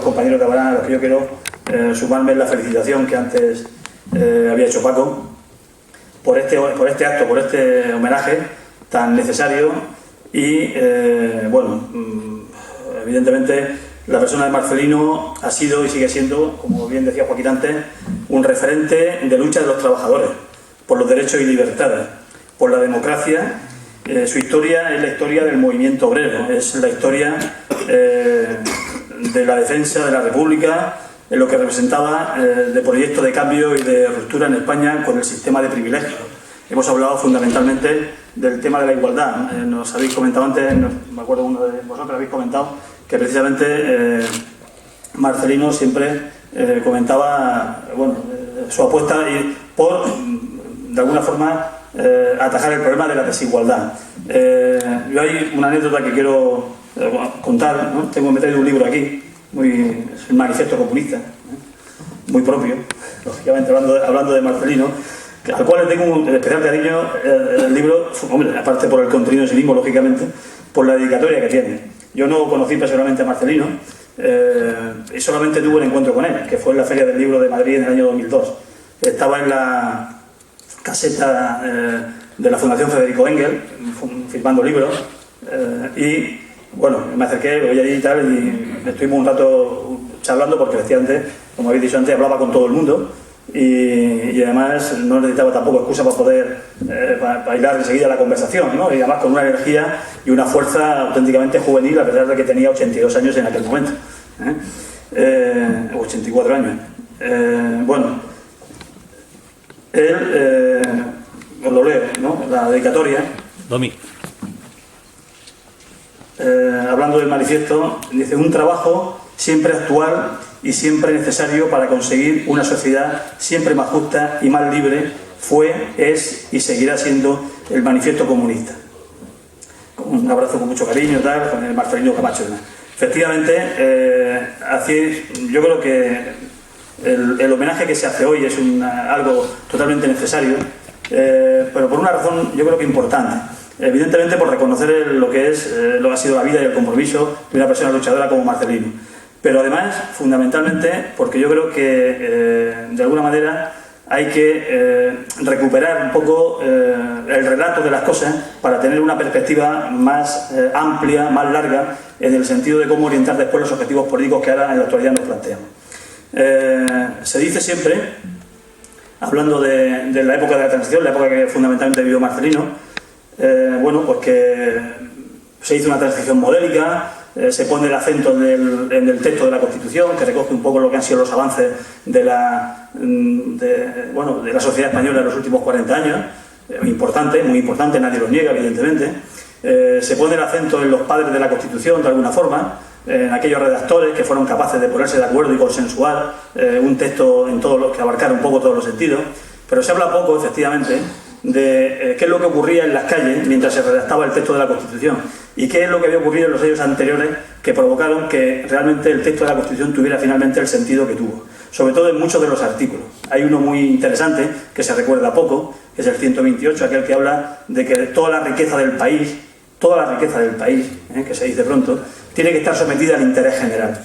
compañeros de Abarán, a los que yo quiero sumarme en la felicitación que antes había hecho Paco, por este acto, por este homenaje tan necesario y, bueno, evidentemente la persona de Marcelino ha sido y sigue siendo, como bien decía Joaquín antes, un referente de lucha de los trabajadores por los derechos y libertades, por la democracia. Su historia es la historia del movimiento obrero, es la historia de la defensa de la República, en lo que representaba de proyecto de cambio y de ruptura en España con el sistema de privilegios. Hemos hablado fundamentalmente del tema de la igualdad. Nos habéis comentado antes, me acuerdo uno de vosotros habéis comentado que precisamente Marcelino siempre comentaba, bueno, su apuesta por, de alguna forma, atajar el problema de la desigualdad. Yo hay una anécdota que quiero contar, ¿no? Tengo metido un libro aquí, es el Manifiesto Comunista, muy propio, lógicamente hablando de Marcelino, al cual le tengo un especial cariño. El libro, hombre, aparte por el contenido en sí mismo, lógicamente, por la dedicatoria que tiene. Yo no conocí personalmente a Marcelino y solamente tuve un encuentro con él, que fue en la Feria del Libro de Madrid en el año 2002. Estaba en la caseta de la Fundación Federico Engel, firmando libros, y bueno, me acerqué, lo vi allí y tal, y estuvimos un rato charlando porque efectivamente, como habéis dicho antes, hablaba con todo el mundo y además no necesitaba tampoco excusa para poder bailar enseguida la conversación, ¿no? Y además con una energía y una fuerza auténticamente juvenil, a pesar de que tenía 82 años en aquel momento, 84 años. Bueno, él, os lo leo, ¿no? La dedicatoria. Domi. Hablando del manifiesto, dice: un trabajo siempre actual y siempre necesario para conseguir una sociedad siempre más justa y más libre fue, es y seguirá siendo el manifiesto comunista. Un abrazo con mucho cariño, tal, con el Marcelino Camacho. Efectivamente, yo creo que el homenaje que se hace hoy es algo totalmente necesario, pero por una razón yo creo que importante. Evidentemente por reconocer lo que ha sido la vida y el compromiso de una persona luchadora como Marcelino, pero además, fundamentalmente, porque yo creo que de alguna manera hay que recuperar un poco el relato de las cosas para tener una perspectiva más amplia, más larga, en el sentido de cómo orientar después los objetivos políticos que ahora en la actualidad nos planteamos. Se dice siempre, hablando de la época de la transición, la época que fundamentalmente vivió Marcelino, bueno, pues que se hizo una transición modélica, se pone el acento en el texto de la Constitución, que recoge un poco lo que han sido los avances de la sociedad española en los últimos 40 años, importante, muy importante, nadie lo niega, evidentemente. Se pone el acento en los padres de la Constitución, de alguna forma, en aquellos redactores que fueron capaces de ponerse de acuerdo y consensuar un texto que abarcara un poco todos los sentidos, pero se habla poco, efectivamente, de qué es lo que ocurría en las calles mientras se redactaba el texto de la Constitución y qué es lo que había ocurrido en los años anteriores que provocaron que realmente el texto de la Constitución tuviera finalmente el sentido que tuvo, sobre todo en muchos de los artículos. Hay uno muy interesante que se recuerda poco, que es el 128, aquel que habla de que toda la riqueza del país, que se dice pronto, tiene que estar sometida al interés general.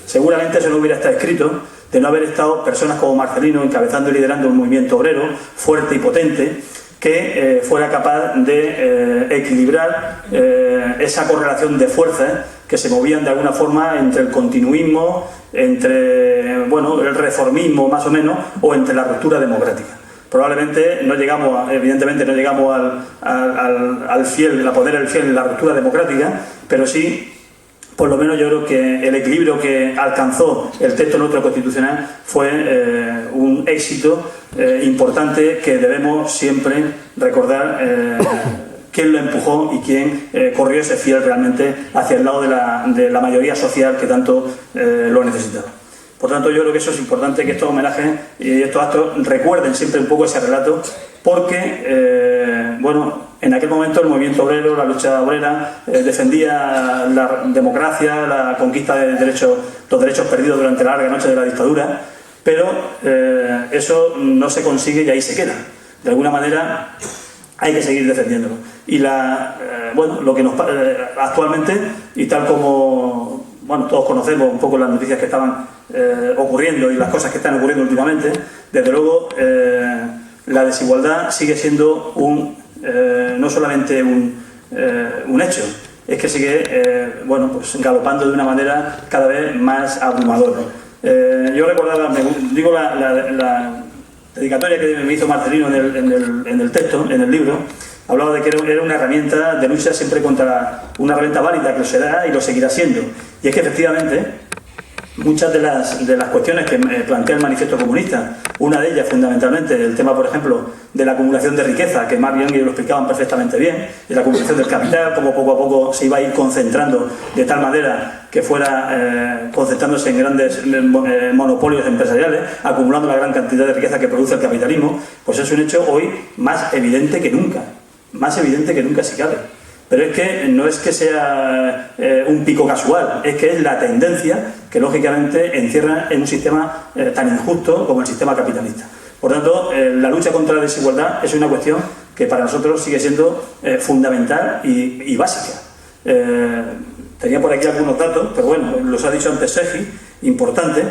Seguramente eso no hubiera estado escrito de no haber estado personas como Marcelino encabezando y liderando un movimiento obrero fuerte y potente que fuera capaz de equilibrar esa correlación de fuerzas que se movían de alguna forma entre el continuismo, entre el reformismo más o menos, o entre la ruptura democrática. Probablemente evidentemente no llegamos a poner el fiel en la ruptura democrática, pero sí, por lo menos yo creo que el equilibrio que alcanzó el texto nuestro constitucional fue un éxito importante que debemos siempre recordar quién lo empujó y quién corrió ese fiel realmente hacia el lado de la mayoría social que tanto lo necesitaba. Por tanto, yo creo que eso es importante, que estos homenajes y estos actos recuerden siempre un poco ese relato, porque, en aquel momento el movimiento obrero, la lucha obrera, defendía la democracia, la conquista de los derechos perdidos durante la larga noche de la dictadura, pero eso no se consigue y ahí se queda. De alguna manera hay que seguir defendiéndolo. Y lo que actualmente, y tal como bueno, todos conocemos un poco las noticias que estaban ocurriendo y las cosas que están ocurriendo últimamente. Desde luego, la desigualdad sigue siendo no solamente un hecho, es que sigue bueno, pues galopando de una manera cada vez más abrumadora. Yo recordaba, digo la dedicatoria que me hizo Marcelino en el texto, en el libro, hablaba de que era una herramienta de lucha siempre contra una herramienta válida que lo será y lo seguirá siendo. Y es que efectivamente muchas de las cuestiones que plantea el manifiesto comunista, una de ellas fundamentalmente el tema, por ejemplo, de la acumulación de riqueza, que más bien ellos lo explicaban perfectamente bien, de la acumulación del capital, como poco a poco se iba a ir concentrando de tal manera que fuera concentrándose en grandes monopolios empresariales, acumulando la gran cantidad de riqueza que produce el capitalismo, pues es un hecho hoy más evidente que nunca si cabe. Pero es que no es que sea un pico casual, es que es la tendencia que lógicamente encierra en un sistema tan injusto como el sistema capitalista. Por tanto, la lucha contra la desigualdad es una cuestión que para nosotros sigue siendo fundamental y básica. Tenía por aquí algunos datos, pero bueno, los ha dicho antes Sergi, importante,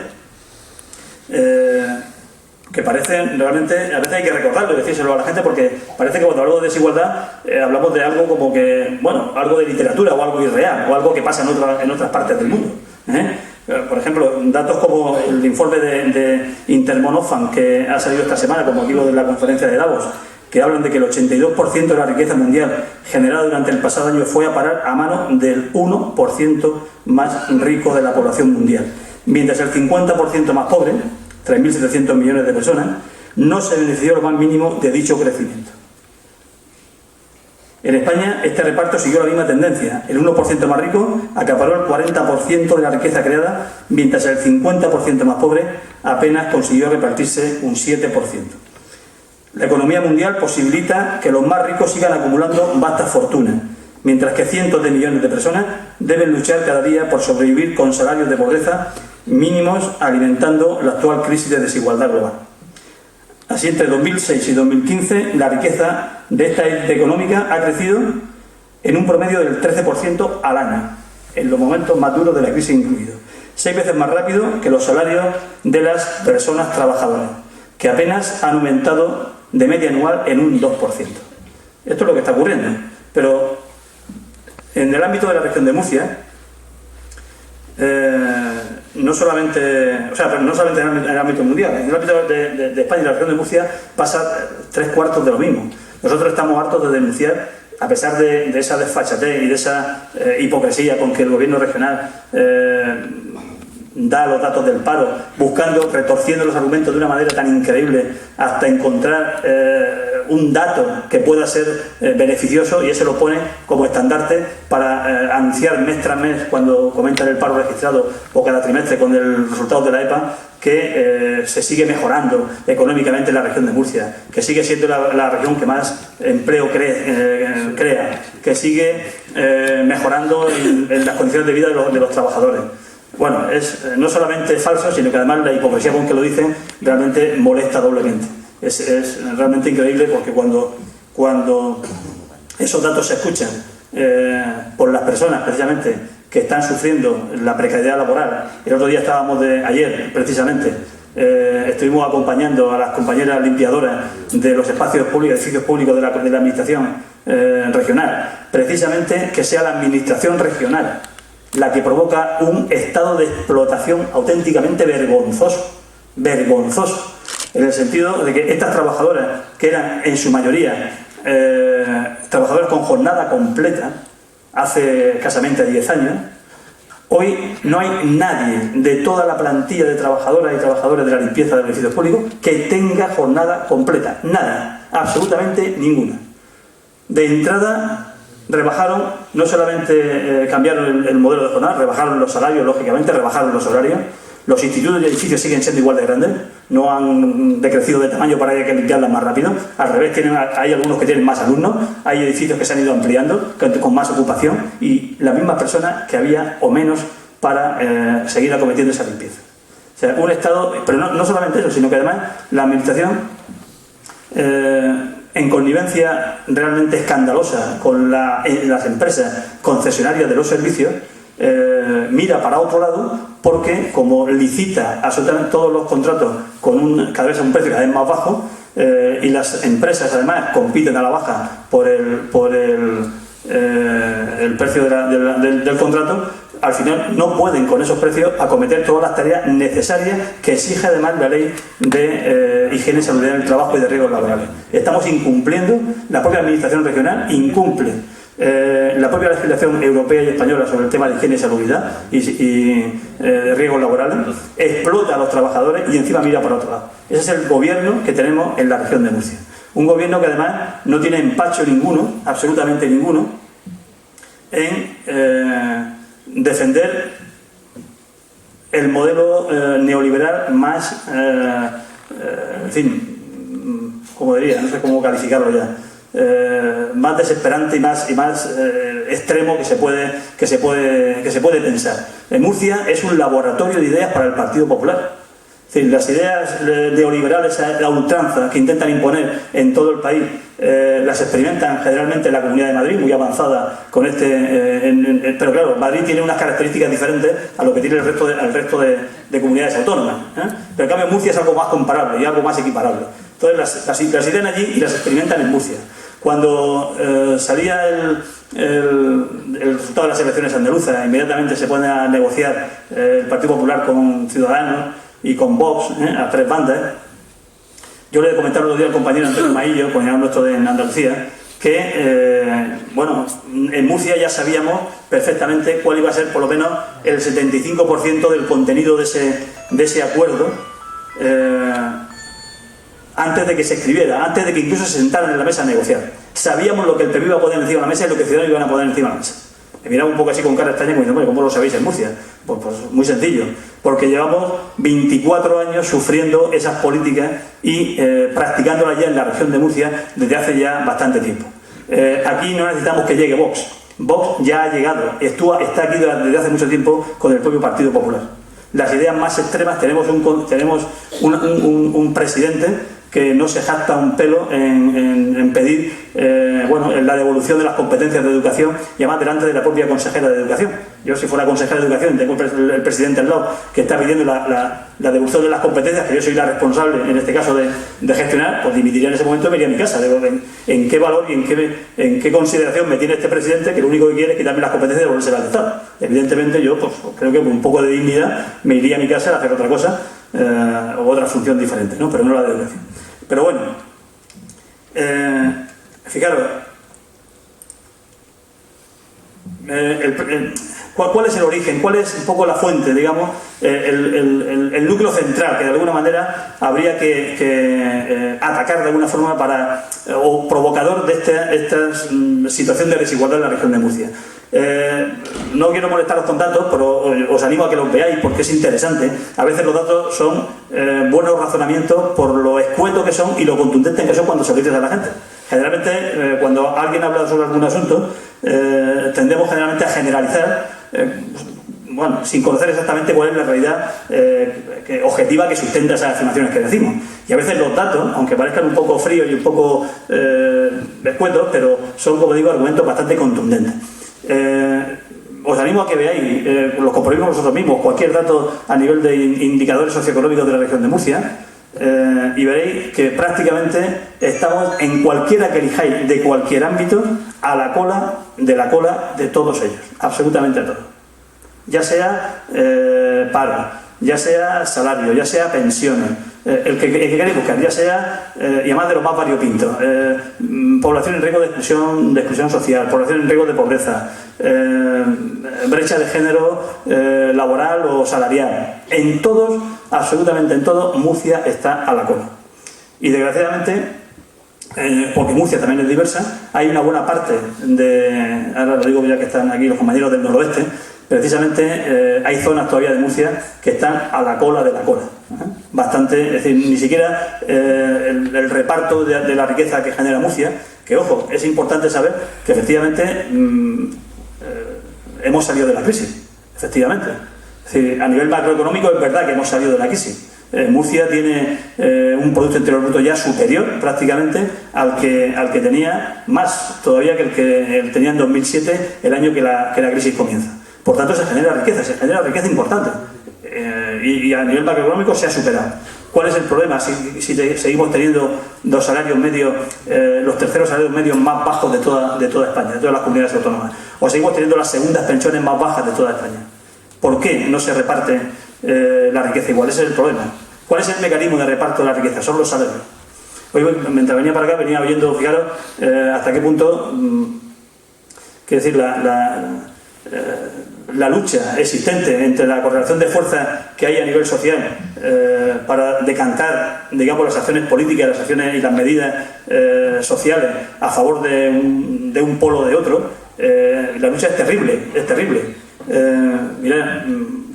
que parecen realmente, a veces hay que recordarlo y decírselo a la gente, porque parece que cuando hablamos de desigualdad hablamos de algo como que, bueno, algo de literatura o algo irreal o algo que pasa en otras partes del mundo. Por ejemplo, datos como el informe de Intermonofan que ha salido esta semana con motivo de la conferencia de Davos, que hablan de que el 82% de la riqueza mundial generada durante el pasado año fue a parar a manos del 1% más rico de la población mundial, mientras el 50% más pobre, 3.700 millones de personas, no se benefició lo más mínimo de dicho crecimiento. En España este reparto siguió la misma tendencia. El 1% más rico acaparó el 40% de la riqueza creada, mientras el 50% más pobre apenas consiguió repartirse un 7%. La economía mundial posibilita que los más ricos sigan acumulando vastas fortunas, mientras que cientos de millones de personas deben luchar cada día por sobrevivir con salarios de pobreza mínimos, alimentando la actual crisis de desigualdad global. Así, entre 2006 y 2015, la riqueza de esta élite económica ha crecido en un promedio del 13% al año, en los momentos más duros de la crisis incluidos, 6 veces más rápido que los salarios de las personas trabajadoras, que apenas han aumentado de media anual en un 2%. Esto es lo que está ocurriendo. Pero en el ámbito de la región de Murcia, no solamente en el ámbito mundial, en el ámbito de España y la región de Murcia pasa 3/4 de lo mismo. Nosotros estamos hartos de denunciar, a pesar de esa desfachatez y de esa hipocresía con que el gobierno regional da los datos del paro, retorciendo los argumentos de una manera tan increíble hasta encontrar un dato que pueda ser beneficioso, y eso lo pone como estandarte para anunciar mes tras mes, cuando comentan el paro registrado, o cada trimestre con el resultado de la EPA, que se sigue mejorando económicamente en la región de Murcia, que sigue siendo la región que más empleo crea, que sigue mejorando en las condiciones de vida de los trabajadores. Bueno, no solamente es falso, sino que además la hipocresía con que lo dicen realmente molesta doblemente. Es realmente increíble, porque cuando esos datos se escuchan por las personas precisamente que están sufriendo la precariedad laboral. El otro día ayer precisamente, estuvimos acompañando a las compañeras limpiadoras de los espacios públicos, edificios públicos de la administración regional, precisamente que sea la administración regional la que provoca un estado de explotación auténticamente vergonzoso, en el sentido de que estas trabajadoras, que eran en su mayoría trabajadoras con jornada completa hace escasamente 10 años, hoy no hay nadie de toda la plantilla de trabajadoras y trabajadores de la limpieza de los edificios públicos que tenga jornada completa. Nadie, absolutamente ninguna. De entrada rebajaron, no solamente cambiaron el modelo de jornada, rebajaron los salarios, lógicamente, rebajaron los horarios. Los institutos y edificios siguen siendo igual de grandes, no han decrecido de tamaño para que haya que limpiarlas más rápido. Al revés, hay algunos que tienen más alumnos, hay edificios que se han ido ampliando con más ocupación, y las mismas personas que había o menos para seguir acometiendo esa limpieza. O sea, un Estado, pero no solamente eso, sino que además la administración, en connivencia realmente escandalosa con las empresas concesionarias de los servicios, mira para otro lado, porque como licita absolutamente todos los contratos con cada vez a un precio cada vez más bajo, y las empresas además compiten a la baja por el precio del contrato, al final no pueden con esos precios acometer todas las tareas necesarias que exige además la ley de higiene y salud en el trabajo y de riesgos laborales. Estamos incumpliendo, la propia administración regional incumple la propia legislación europea y española sobre el tema de higiene y salubridad y de riesgos laborales, explota a los trabajadores y encima mira para otro lado. Ese es el gobierno que tenemos en la región de Murcia. Un gobierno que además no tiene empacho ninguno, absolutamente ninguno, en defender el modelo neoliberal más, en fin, como diría, no sé cómo calificarlo ya, más desesperante y más extremo que se puede pensar. En Murcia es un laboratorio de ideas para el Partido Popular. Es decir, las ideas neoliberales a ultranza que intentan imponer en todo el país las experimentan generalmente en la Comunidad de Madrid, muy avanzada con pero claro, Madrid tiene unas características diferentes a lo que tiene el resto de comunidades autónomas, pero en cambio Murcia es algo más comparable y algo más equiparable. Entonces las idean allí y las experimentan en Murcia. Cuando salía el resultado de las elecciones andaluzas, inmediatamente se pone a negociar el Partido Popular con Ciudadanos y con Vox, a tres bandas. Yo le he comentado el otro día al compañero Antonio Maillo, compañero nuestro en Andalucía, que bueno, en Murcia ya sabíamos perfectamente cuál iba a ser por lo menos el 75% del contenido de ese acuerdo, antes de que se escribiera, antes de que incluso se sentaran en la mesa a negociar. Sabíamos lo que el PP iba a poner encima de la mesa y lo que Ciudadanos iban a poner encima de la mesa. Me miraba un poco así con cara extraña, como diciendo, ¿cómo lo sabéis en Murcia? Pues muy sencillo, porque llevamos 24 años sufriendo esas políticas y practicándolas ya en la región de Murcia desde hace ya bastante tiempo. Aquí no necesitamos que llegue Vox. Vox ya ha llegado, está aquí desde hace mucho tiempo con el propio Partido Popular. Las ideas más extremas, tenemos un presidente que no se jacta un pelo en pedir la devolución de las competencias de educación y además delante de la propia consejera de educación. Yo, si fuera consejera de educación, tengo el presidente al lado que está pidiendo la devolución de las competencias, que yo soy la responsable en este caso de gestionar, pues dimitiría en ese momento y me iría a mi casa. ¿En qué valor y en qué consideración me tiene este presidente que lo único que quiere es quitarme las competencias y devolvérselas al Estado? Evidentemente yo pues creo que con un poco de dignidad me iría a mi casa a hacer otra cosa o otra función diferente, ¿no? Pero no la de educación. Pero bueno, fijaros, ¿cuál es el origen? ¿Cuál es un poco la fuente, digamos, el núcleo central que de alguna manera habría que atacar de alguna forma o provocador de esta situación de desigualdad en la región de Murcia? No quiero molestaros con datos, pero os animo a que los veáis porque es interesante. A veces los datos son buenos razonamientos por lo escuetos que son y lo contundentes que son cuando se lo dices a la gente. Generalmente, cuando alguien habla sobre algún asunto, tendemos generalmente a generalizar, sin conocer exactamente cuál es la realidad objetiva que sustenta esas afirmaciones que decimos. Y a veces los datos, aunque parezcan un poco fríos y un poco escuetos, pero son, como digo, argumentos bastante contundentes. Os animo a que veáis, los comprobemos vosotros mismos, cualquier dato a nivel de indicadores socioeconómicos de la región de Murcia, y veréis que prácticamente estamos en cualquiera que elijáis de cualquier ámbito a la cola de todos ellos, absolutamente todos, ya sea paro, ya sea salario, ya sea pensiones, el que queréis buscar, ya sea, y además de los más variopintos, población en riesgo de exclusión social, población en riesgo de pobreza, brecha de género laboral o salarial. En todos, absolutamente en todos, Murcia está a la cola. Y desgraciadamente, porque Murcia también es diversa, hay una buena parte ahora lo digo ya que están aquí los compañeros del noroeste, precisamente hay zonas todavía de Murcia que están a la cola de la cola. Bastante, es decir, ni siquiera el reparto de la riqueza que genera Murcia, que ojo, es importante saber que efectivamente hemos salido de la crisis, efectivamente. Es decir, a nivel macroeconómico es verdad que hemos salido de la crisis. Murcia tiene un Producto Interior Bruto ya superior prácticamente al que tenía, más todavía que el que tenía en 2007, el año que la crisis comienza. Por tanto, se genera riqueza importante. Y a nivel macroeconómico se ha superado. ¿Cuál es el problema si seguimos teniendo los salarios medios, los terceros salarios medios más bajos de toda España, de todas las comunidades autónomas? O seguimos teniendo las segundas pensiones más bajas de toda España. ¿Por qué no se reparte la riqueza igual? Ese es el problema. ¿Cuál es el mecanismo de reparto de la riqueza? Son los salarios. Hoy, mientras venía para acá, venía oyendo, fijaros, hasta qué punto, quiero decir, la lucha existente entre la correlación de fuerzas que hay a nivel social para decantar, digamos, las acciones políticas, las acciones y las medidas sociales a favor de un polo o de otro. La lucha es terrible, es terrible. Mirad,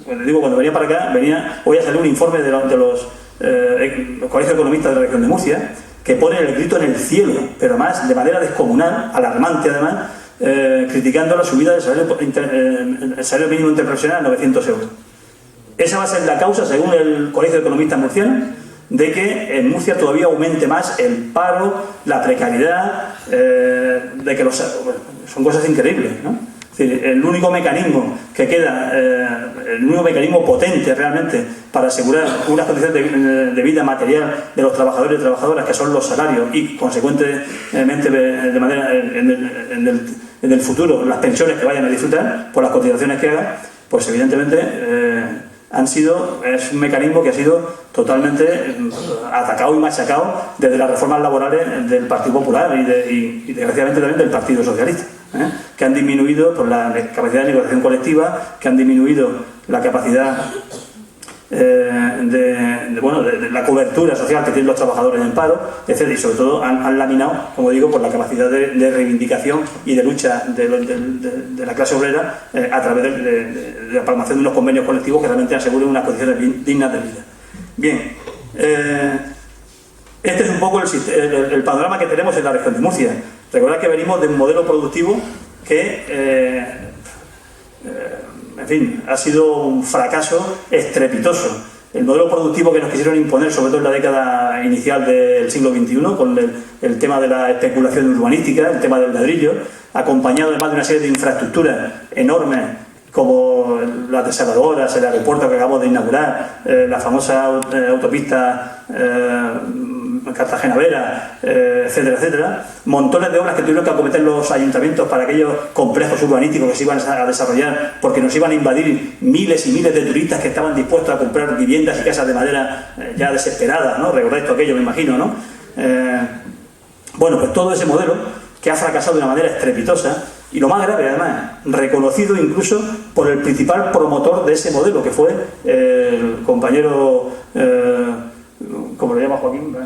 cuando venía para acá, hoy ha salido un informe de los colegios economistas de la región de Murcia, que pone el grito en el cielo, pero además de manera descomunal, alarmante además, criticando la subida del salario mínimo interprofesional a 900 euros. Esa va a ser la causa, según el Colegio de Economistas murciano, de que en Murcia todavía aumente más el paro, la precariedad, de que son cosas increíbles, ¿no? Es decir, el único mecanismo que queda, el único mecanismo potente realmente para asegurar unas condiciones de vida material de los trabajadores y trabajadoras, que son los salarios, y consecuentemente de manera en el futuro las pensiones que vayan a disfrutar por las cotizaciones que hagan, pues evidentemente es un mecanismo que ha sido totalmente atacado y machacado desde las reformas laborales del Partido Popular y desgraciadamente también del Partido Socialista, que han disminuido por la capacidad de negociación colectiva, que han disminuido la capacidad de la cobertura social que tienen los trabajadores en paro, etc. Y sobre todo han laminado, como digo, por la capacidad de reivindicación y de lucha de la clase obrera a través de la palmación de unos convenios colectivos que realmente aseguren unas condiciones dignas de vida. Bien, este es un poco el panorama que tenemos en la región de Murcia. Recordad que venimos de un modelo productivo que en fin, ha sido un fracaso estrepitoso. El modelo productivo que nos quisieron imponer, sobre todo en la década inicial del siglo XXI, con el tema de la especulación urbanística, el tema del ladrillo, acompañado además de una serie de infraestructuras enormes, como las desaladoras, el aeropuerto que acabamos de inaugurar, la famosa autopista Cartagena-Vera, etcétera, etcétera. Montones de obras que tuvieron que acometer los ayuntamientos para aquellos complejos urbanísticos que se iban a desarrollar, porque nos iban a invadir miles y miles de turistas que estaban dispuestos a comprar viviendas y casas de madera ya desesperadas, ¿no? Recordáis todo aquello, me imagino, ¿no? Bueno, pues todo ese modelo que ha fracasado de una manera estrepitosa, y lo más grave además, reconocido incluso por el principal promotor de ese modelo, que fue el compañero, ¿cómo le llama Joaquín?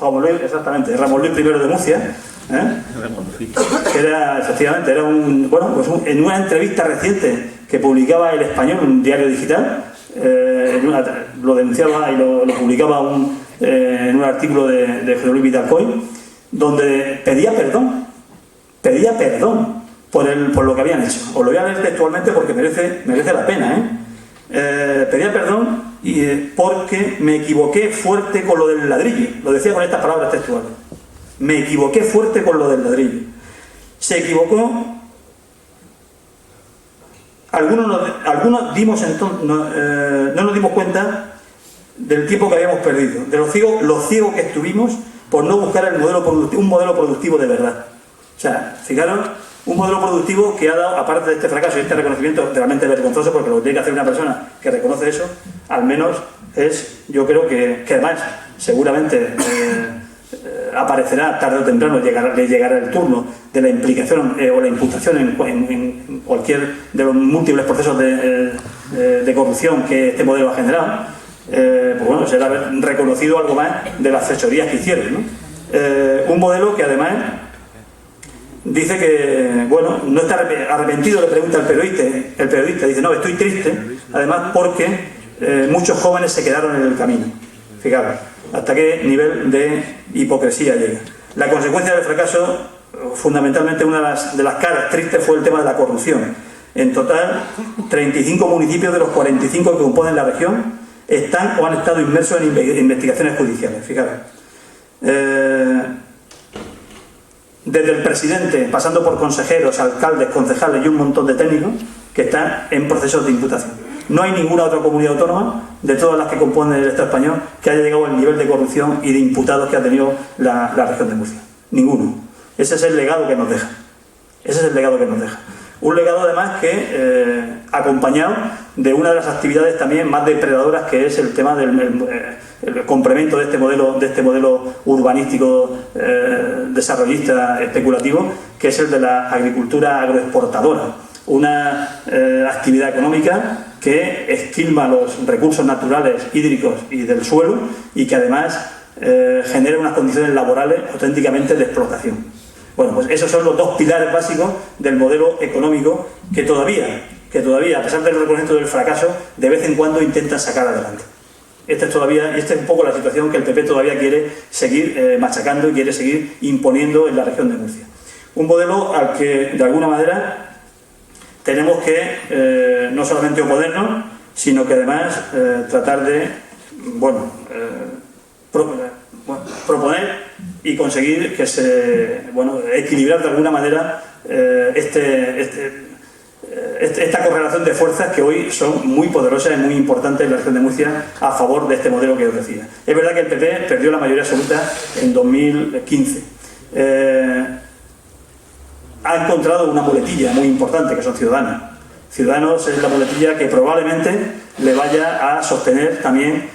Ramón Luis, exactamente, Ramón Luis I de Murcia, que era, efectivamente, en una entrevista reciente que publicaba El Español, un diario digital, lo denunciaba y lo publicaba en un artículo de José Luis Vidal-Coy, donde pedía perdón por lo que habían hecho. Os lo voy a leer textualmente porque merece la pena, pedía perdón porque me equivoqué fuerte con lo del ladrillo. Lo decía con estas palabras textuales: me equivoqué fuerte con lo del ladrillo. Se equivocó. Algunos dimos no nos dimos cuenta del tiempo que habíamos perdido, de lo ciegos que estuvimos por no buscar un modelo productivo de verdad. O sea, fijaros, un modelo productivo que ha dado, aparte de este fracaso y este reconocimiento realmente vergonzoso, porque lo que tiene que hacer una persona que reconoce eso, al menos es, yo creo que además seguramente aparecerá tarde o temprano, le llegará el turno de la implicación o la imputación en cualquier de los múltiples procesos de corrupción que este modelo ha generado. Pues bueno, será reconocido algo más de las fechorías que hicieron, ¿no? Un modelo que además dice que, bueno, no está arrepentido, le pregunta el periodista dice, no, estoy triste, además porque muchos jóvenes se quedaron en el camino. Fijaros, hasta qué nivel de hipocresía llega. La consecuencia del fracaso, fundamentalmente una de las caras tristes, fue el tema de la corrupción. En total, 35 municipios de los 45 que componen la región están o han estado inmersos en investigaciones judiciales. Fijaros. Desde el presidente, pasando por consejeros, alcaldes, concejales y un montón de técnicos, que están en procesos de imputación. No hay ninguna otra comunidad autónoma de todas las que componen el Estado español que haya llegado al nivel de corrupción y de imputados que ha tenido la región de Murcia. Ninguno. Ese es el legado que nos deja. Ese es el legado que nos deja. Un legado además que acompañado de una de las actividades también más depredadoras, que es el tema del el complemento de este modelo urbanístico desarrollista especulativo, que es el de la agricultura agroexportadora. Una actividad económica que esquilma los recursos naturales, hídricos y del suelo, y que además genera unas condiciones laborales auténticamente de explotación. Bueno, pues esos son los dos pilares básicos del modelo económico que todavía, a pesar del reconocimiento del fracaso, de vez en cuando intentan sacar adelante. Esta es un poco la situación que el PP todavía quiere seguir machacando y quiere seguir imponiendo en la región de Murcia. Un modelo al que, de alguna manera, tenemos que no solamente oponernos, sino que además tratar de proponer y conseguir que equilibrar de alguna manera esta correlación de fuerzas que hoy son muy poderosas y muy importantes en la región de Murcia a favor de este modelo que os decía. Es verdad que el PP perdió la mayoría absoluta en 2015. Ha encontrado una muletilla muy importante, que son Ciudadanos. Ciudadanos es la muletilla que probablemente le vaya a sostener también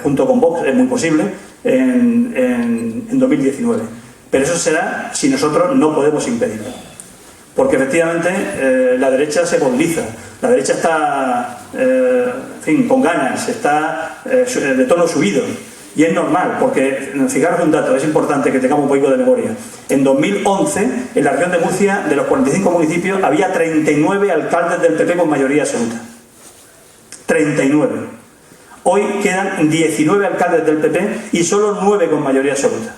junto con Vox, es muy posible, en 2019. Pero eso será si nosotros no podemos impedirlo. Porque efectivamente la derecha se moviliza, la derecha está con ganas, está de tono subido. Y es normal, porque fijaros un dato, es importante que tengamos un poquito de memoria. En 2011, en la región de Murcia, de los 45 municipios, había 39 alcaldes del PP con mayoría absoluta. 39. Hoy quedan 19 alcaldes del PP y solo 9 con mayoría absoluta.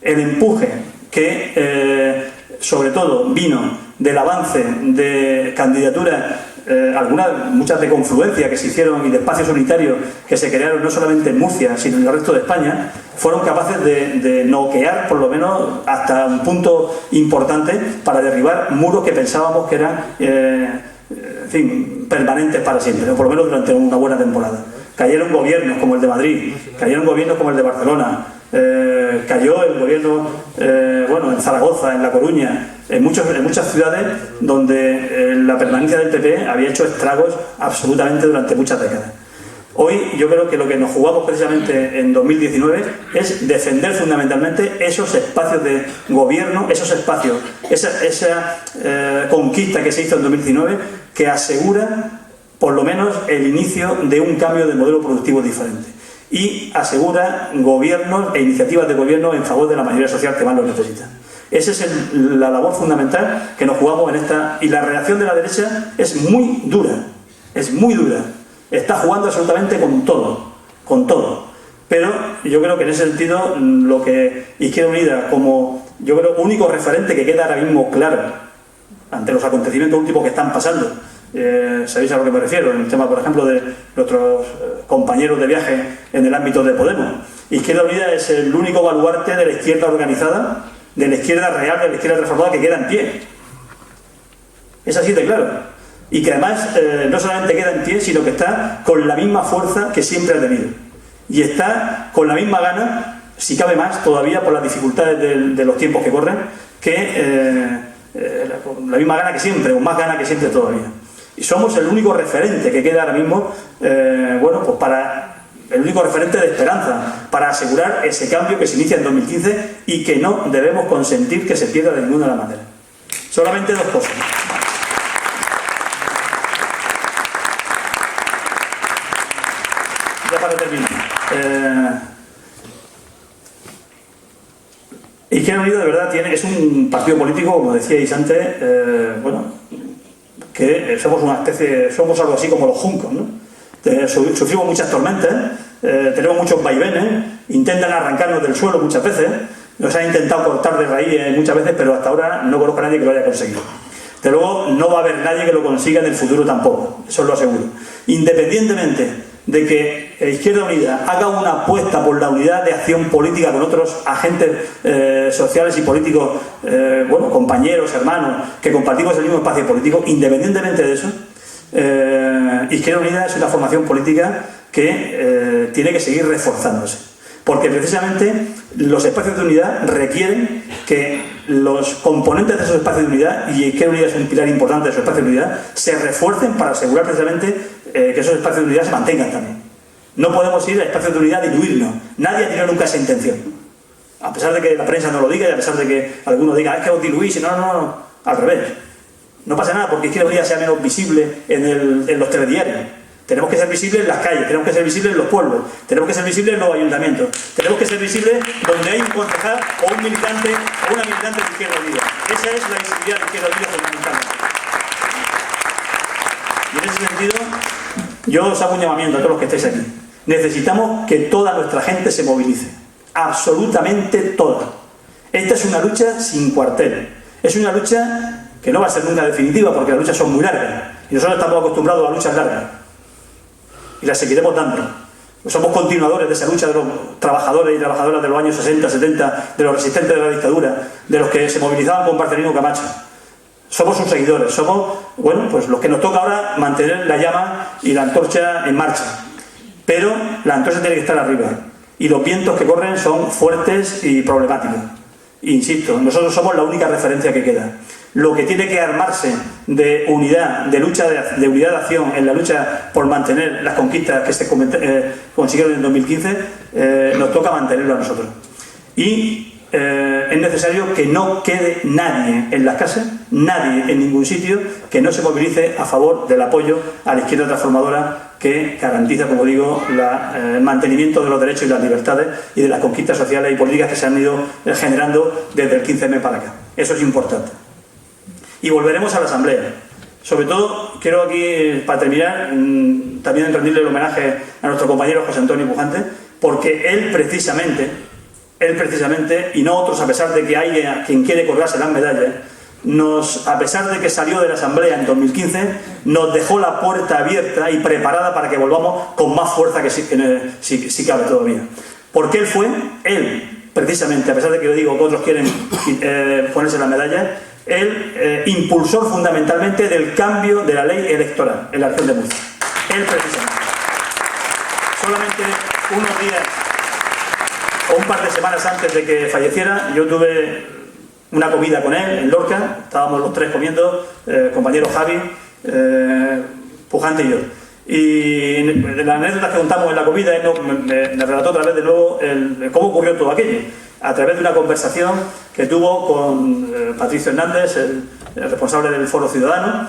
El empuje que, sobre todo, vino del avance de candidaturas, muchas de confluencia que se hicieron y de espacios unitarios que se crearon no solamente en Murcia, sino en el resto de España, fueron capaces de noquear, por lo menos, hasta un punto importante para derribar muros que pensábamos que eran permanentes para siempre, o por lo menos durante una buena temporada. Cayeron gobiernos como el de Madrid, cayeron gobiernos como el de Barcelona, cayó el gobierno en Zaragoza, en La Coruña, en muchas ciudades donde la permanencia del PP había hecho estragos absolutamente durante muchas décadas. Hoy yo creo que lo que nos jugamos precisamente en 2019 es defender fundamentalmente esos espacios de gobierno, esos espacios, esa conquista que se hizo en 2019, que asegura por lo menos el inicio de un cambio de modelo productivo diferente y asegura gobiernos e iniciativas de gobierno en favor de la mayoría social que más lo necesita. Esa es la labor fundamental que nos jugamos en esta, y la reacción de la derecha es muy dura, está jugando absolutamente con todo, pero yo creo que en ese sentido lo que Izquierda Unida, como yo creo único referente que queda ahora mismo claro ante los acontecimientos últimos que están pasando, sabéis a lo que me refiero, en el tema por ejemplo de nuestros compañeros de viaje en el ámbito de Podemos. Izquierda Unida es el único baluarte de la izquierda organizada, de la izquierda real, de la izquierda transformada que queda en pie. Es así de claro. Y que además no solamente queda en pie, sino que está con la misma fuerza que siempre ha tenido. Y está con la misma gana, si cabe más todavía por las dificultades de los tiempos que corren, con la misma gana que siempre, o más gana que siempre todavía. Y somos el único referente que queda ahora mismo, el único referente de esperanza para asegurar ese cambio que se inicia en 2015 y que no debemos consentir que se pierda de ninguna manera. Solamente dos cosas. Ya para terminar. Izquierda Unida de verdad es un partido político, como decíais antes, que somos algo así como los juncos, ¿no? Sufrimos muchas tormentas, tenemos muchos vaivenes, intentan arrancarnos del suelo muchas veces, nos han intentado cortar de raíz muchas veces, pero hasta ahora no conozco a nadie que lo haya conseguido. Desde luego no va a haber nadie que lo consiga en el futuro tampoco, eso lo aseguro. Independientemente de que Izquierda Unida haga una apuesta por la unidad de acción política con otros agentes sociales y políticos, bueno, compañeros, hermanos, que compartimos el mismo espacio político, independientemente de eso, Izquierda Unida es una formación política que tiene que seguir reforzándose. Porque precisamente los espacios de unidad requieren que los componentes de esos espacios de unidad, y Izquierda Unida es un pilar importante de esos espacios de unidad, se refuercen para asegurar precisamente que esos espacios de unidad se mantengan también. No podemos ir a espacios de unidad a diluirnos. Nadie ha tenido nunca esa intención. A pesar de que la prensa no lo diga y a pesar de que algunos digan, es que os diluís, no, al revés. No pasa nada porque Izquierda Unida sea menos visible en los telediarios. Tenemos que ser visibles en las calles, tenemos que ser visibles en los pueblos, tenemos que ser visibles en los ayuntamientos, tenemos que ser visibles donde hay un concejal o un militante o una militante de Izquierda Unida. Esa es la visibilidad de Izquierda Unida fundamental. Y en ese sentido, yo os hago un llamamiento a todos los que estáis aquí. Necesitamos que toda nuestra gente se movilice. Absolutamente toda. Esta es una lucha sin cuartel. Es una lucha que no va a ser nunca definitiva porque las luchas son muy largas. Y nosotros estamos acostumbrados a luchas largas. Y las seguiremos dando. Somos continuadores de esa lucha de los trabajadores y trabajadoras de los años 60, 70, de los resistentes de la dictadura, de los que se movilizaban con Marcelino Camacho. Somos sus seguidores, somos, bueno, pues los que nos toca ahora mantener la llama y la antorcha en marcha. Pero la antorcha tiene que estar arriba. Y los vientos que corren son fuertes y problemáticos. Insisto, nosotros somos la única referencia que queda. Lo que tiene que armarse de unidad, de lucha, de unidad de acción en la lucha por mantener las conquistas que se consiguieron en 2015, nos toca mantenerlo a nosotros. Y es necesario que no quede nadie en las casas, nadie en ningún sitio, que no se movilice a favor del apoyo a la izquierda transformadora que garantiza, como digo, el mantenimiento de los derechos y las libertades y de las conquistas sociales y políticas que se han ido generando desde el 15M para acá. Eso es importante. Y volveremos a la Asamblea. Sobre todo, quiero aquí, para terminar, también rendirle el homenaje a nuestro compañero José Antonio Pujante, porque él precisamente, y no otros, a pesar de que hay quien quiere colgarse las medallas, a pesar de que salió de la Asamblea en 2015, nos dejó la puerta abierta y preparada para que volvamos con más fuerza que si cabe todavía. Porque él, precisamente, a pesar de que yo digo que otros quieren ponerse las medallas, el impulsor fundamentalmente del cambio de la ley electoral en la región de Murcia. Él precisamente. Solamente unos días o un par de semanas antes de que falleciera, yo tuve una comida con él en Lorca, estábamos los tres comiendo, compañero Javi, Pujante y yo. Y de las anécdotas que contamos en la comida, él me relató otra vez de nuevo cómo ocurrió todo aquello, a través de una conversación que tuvo con Patricio Hernández, el responsable del Foro Ciudadano.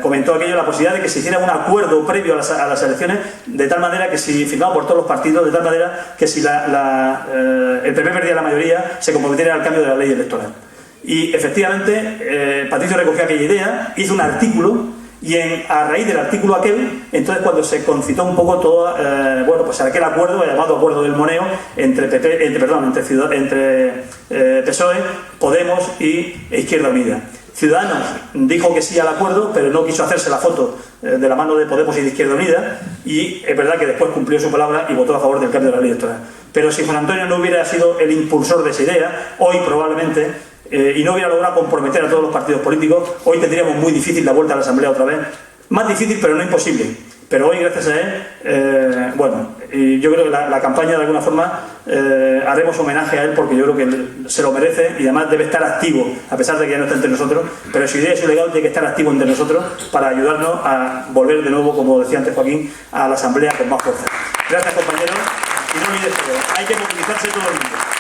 Comentó aquello, la posibilidad de que se hiciera un acuerdo previo a las elecciones, de tal manera que si firmado por todos los partidos, de tal manera que si el PP perdía la mayoría, se comprometiera al cambio de la ley electoral. Y efectivamente, Patricio recogió aquella idea, hizo un artículo, y a raíz del artículo aquel, entonces cuando se concitó un poco todo, bueno, pues aquel acuerdo, el llamado acuerdo del moneo, entre PSOE, Podemos e Izquierda Unida. Ciudadanos dijo que sí al acuerdo, pero no quiso hacerse la foto de la mano de Podemos y de Izquierda Unida, y es verdad que después cumplió su palabra y votó a favor del cambio de la ley electoral. Pero si Juan Antonio no hubiera sido el impulsor de esa idea, hoy probablemente, y no hubiera logrado comprometer a todos los partidos políticos, hoy tendríamos muy difícil la vuelta a la Asamblea otra vez. Más difícil, pero no imposible. Pero hoy, gracias a él, bueno, yo creo que la campaña, de alguna forma, haremos homenaje a él porque yo creo que se lo merece y además debe estar activo, a pesar de que ya no está entre nosotros, pero su idea y su legado tiene que estar activo entre nosotros para ayudarnos a volver de nuevo, como decía antes Joaquín, a la Asamblea con más fuerza. Gracias, compañeros, y no olvides que hay que movilizarse todo el mundo.